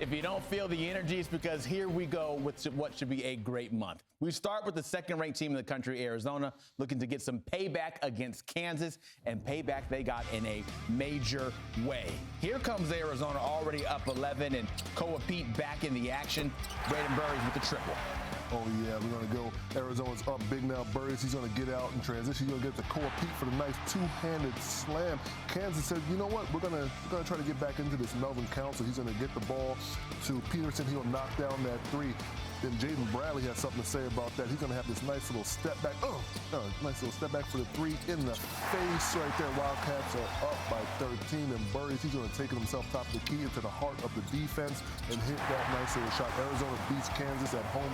If you don't feel the energy, it's because here we go with what should be a great month. We start with the second-ranked team in the country, Arizona, looking to get some payback against Kansas, and payback they got in a major way. Here comes Arizona already up 11, and Koa Pete back in the action. Braden Burries with the triple. Oh, yeah, we're going to go. Arizona's up big now. Burries, he's going to get out in transition. He's going to get the Koa Pete for the nice two-handed slam. Kansas said, you know what, we're going to try to get back into this Melvin Council. He's going to get the ball to Peterson. He'll knock down that three. Then Jaden Bradley has something to say about that. He's going to have this nice little step back. Nice little step back for the three in the face right there. Wildcats are up by 13. And Burries, he's going to take it himself top of the key into the heart of the defense and hit that nice little shot. Arizona beats Kansas at home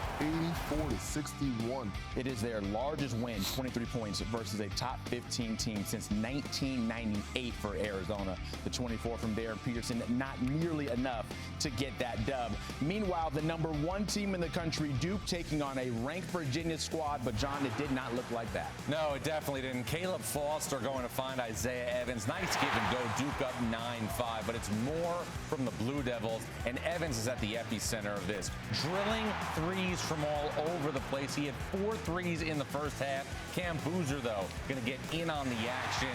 84-61. It is their largest win, 23 points, versus a top 15 team since 1998 for Arizona. The 24 from Darryn Peterson, not nearly enough to get that dub. Meanwhile, the number one team in the country, Duke, taking on a ranked Virginia squad, but John, it did not look like that. No, it definitely didn't. Caleb Foster going to find Isaiah Evans. Nice give and go. Duke up 9-5, but it's more from the Blue Devils, and Evans is at the epicenter of this. Drilling threes from all over the place. He had 4 threes in the first half. Cam Boozer, though, going to get in on the action.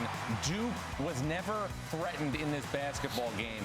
Duke was never threatened in this basketball game.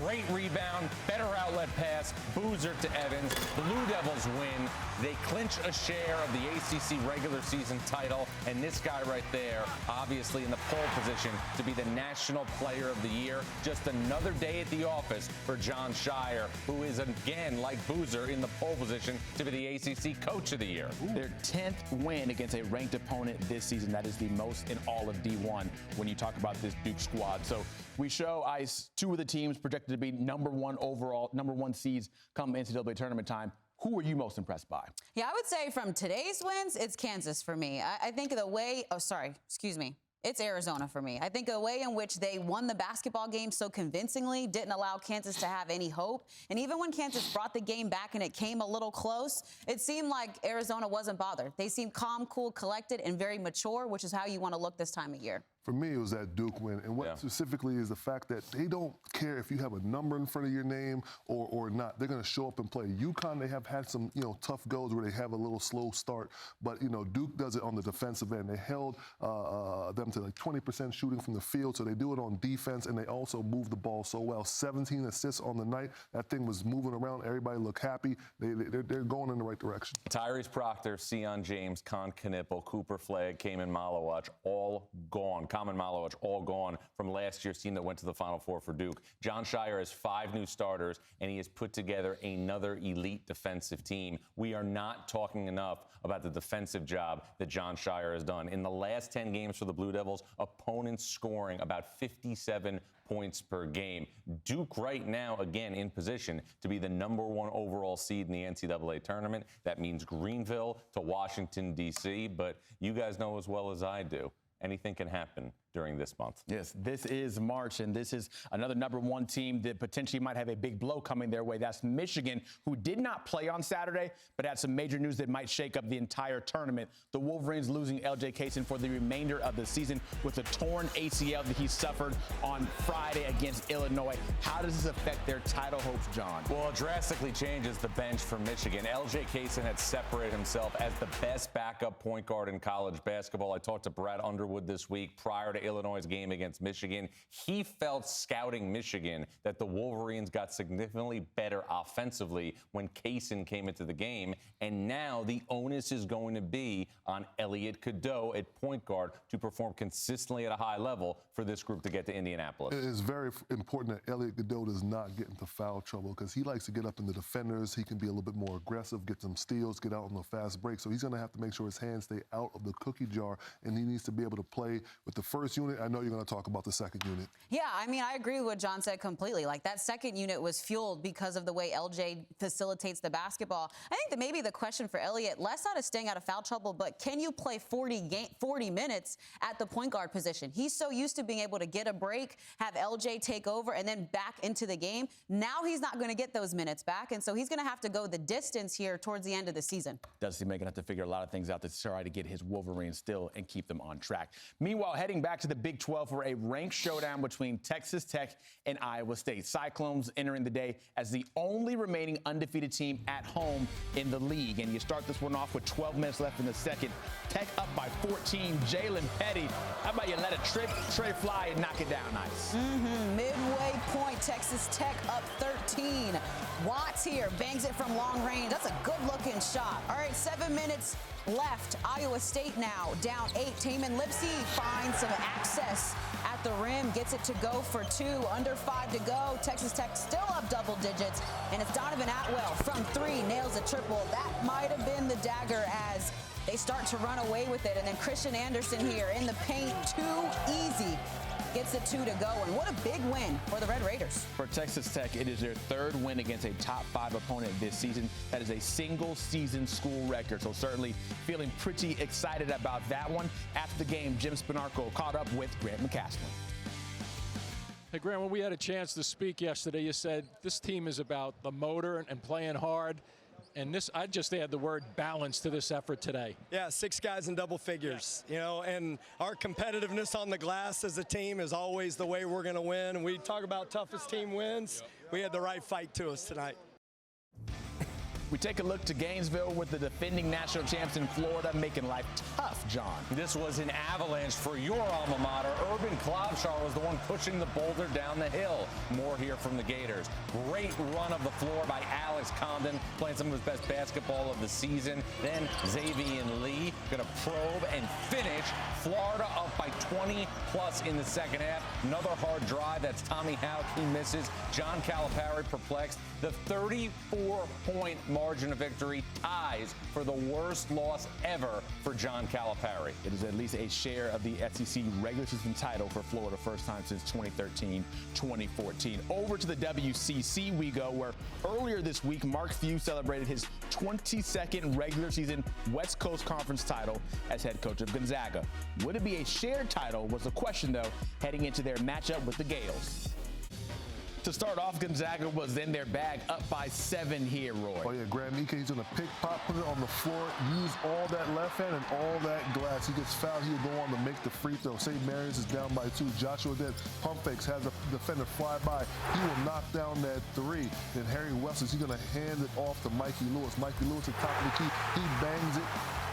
Great rebound, better outlet pass, Boozer to Evans. Blue Devils win. They clinch a share of the ACC regular season title, and this guy right there, obviously in the pole position to be the National Player of the Year. Just another day at the office for Jon Scheyer, who is again, like Boozer, in the pole position to be the ACC Coach of the Year. Their 10th win against a ranked opponent this season. That is the most in all of D1 when you talk about this Duke squad. So we show ice 2 of the teams projected to be number 1 overall, number 1 seeds come NCAA tournament time. Who are you most impressed by? Yeah, I would say from today's wins, it's Kansas for me. I think the way, it's Arizona for me. I think the way in which they won the basketball game so convincingly didn't allow Kansas to have any hope. And even when Kansas brought the game back and it came a little close, it seemed like Arizona wasn't bothered. They seemed calm, cool, collected, and very mature, which is how you want to look this time of year. For me, it was that Duke win. And what specifically is the fact that they don't care if you have a number in front of your name or not. They're going to show up and play. UConn, they have had some, tough goes where they have a little slow start. But, Duke does it on the defensive end. They held them to like 20% shooting from the field, so they do it on defense, and they also move the ball so well. 17 assists on the night. That thing was moving around. Everybody looked happy. They're going in the right direction. Tyrese Proctor, Sion James, Con Knipple, Cooper Flagg, Kaman Malawach, all gone. Kaman Malawach, all gone from last year's team that went to the Final Four for Duke. Jon Scheyer has 5 new starters, and he has put together another elite defensive team. We are not talking enough about the defensive job that Jon Scheyer has done. In the last 10 games for the Blue Devils, opponents scoring about 57 points per game. Duke right now, again, in position to be the number 1 overall seed in the NCAA tournament. That means Greenville to Washington, D.C., but you guys know as well as I do, anything can happen during this month. Yes, this is March, and this is another number 1 team that potentially might have a big blow coming their way. That's Michigan, who did not play on Saturday, but had some major news that might shake up the entire tournament. The Wolverines losing LJ Cason for the remainder of the season with a torn ACL that he suffered on Friday against Illinois. How does this affect their title hopes, John? Well, it drastically changes the bench for Michigan. LJ Cason had separated himself as the best backup point guard in college basketball. I talked to Brad Underwood this week prior to Illinois' game against Michigan. He felt scouting Michigan that the Wolverines got significantly better offensively when Cason came into the game, and now the onus is going to be on Elliot Cadeau at point guard to perform consistently at a high level for this group to get to Indianapolis. It is very important that Elliot Cadeau does not get into foul trouble because he likes to get up in the defenders. He can be a little bit more aggressive, get some steals, get out on the fast break. So he's going to have to make sure his hands stay out of the cookie jar, and he needs to be able to play with the first unit. I know you're going to talk about the second unit. Yeah, I mean, I agree with what John said completely. Like, that second unit was fueled because of the way LJ facilitates the basketball. I think that maybe the question for Elliot, less out of staying out of foul trouble, but can you play 40 minutes at the point guard position? He's so used to being able to get a break, have LJ take over, and then back into the game. Now he's not going to get those minutes back, and so he's going to have to go the distance here towards the end of the season. Does he make it have to figure a lot of things out to try to get his Wolverines still and keep them on track? Meanwhile, heading back to the Big 12 for a ranked showdown between Texas Tech and Iowa State. Cyclones entering the day as the only remaining undefeated team at home in the league. And you start this one off with 12 minutes left in the second. Tech up by 14. Jalen Petty, how about you let a tray fly and knock it down nice? Midway point, Texas Tech up 13. Watts here bangs it from long range. That's a good-looking shot. All right, 7 minutes left. Iowa State now down 8. Taman Lipsey finds some access at the rim, gets it to go for 2. Under 5 to go. Texas Tech still up double digits, and it's Donovan Atwell from 3, nails a triple. That might have been the dagger as they start to run away with it. And then Christian Anderson here in the paint, too easy. Gets the 2 to go, and what a big win for the Red Raiders. For Texas Tech, it is their 3rd win against a top 5 opponent this season. That is a single-season school record, so certainly feeling pretty excited about that one. After the game, Jim Spinarco caught up with Grant McCaslin. Hey, Grant, when we had a chance to speak yesterday, you said this team is about the motor and playing hard. And this, I just add the word balance to this effort today. Yeah, 6 guys in double figures, you know, and our competitiveness on the glass as a team is always the way we're going to win. And we talk about toughest team wins. We had the right fight to us tonight. We take a look to Gainesville with the defending national champs in Florida making life tough, John. This was an avalanche for your alma mater. Urban Klobuchar was the one pushing the boulder down the hill. More here from the Gators. Great run of the floor by Alex Condon, playing some of his best basketball of the season. Then Xavier Lee going to probe and finish. Florida up by 20-plus in the second half. Another hard drive. That's Tommy Houck. He misses. John Calipari perplexed. The 34-point margin of victory ties for the worst loss ever for John Calipari. It is at least a share of the SEC regular season title for Florida, first time since 2013-2014. Over to the WCC we go, where earlier this week, Mark Few celebrated his 22nd regular season West Coast Conference title as head coach of Gonzaga. Would it be a shared title was the question, though, heading into their matchup with the Gales. To start off, Gonzaga was in their bag, up by 7 here, Roy. Oh, yeah, Graham Ike, he's going to pick, pop, put it on the floor, use all that left hand and all that glass. He gets fouled. He'll go on to make the free throw. St. Mary's is down by 2. Joshua Dent pump fakes, has a defender fly by. He will knock down that 3. Then Harry Wessels, he's going to hand it off to Mikey Lewis. Mikey Lewis at the top of the key. He bangs it.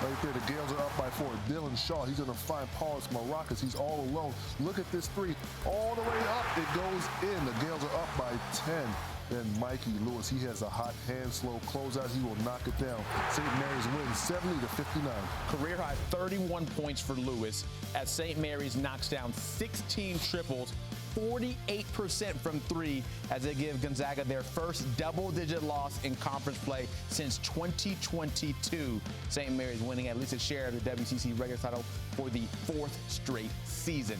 Right there, the Gales are up by 4. Dylan Shaw, he's going to find Paulus Maracas. He's all alone. Look at this 3. All the way up, it goes in. The Gales are up by 10. Then Mikey Lewis, he has a hot hand, slow closeout. He will knock it down. St. Mary's wins 70-59. Career high 31 points for Lewis as St. Mary's knocks down 16 triples, 48% from 3 as they give Gonzaga their first double-digit loss in conference play since 2022. St. Mary's winning at least a share of the WCC regular title for the 4th straight season.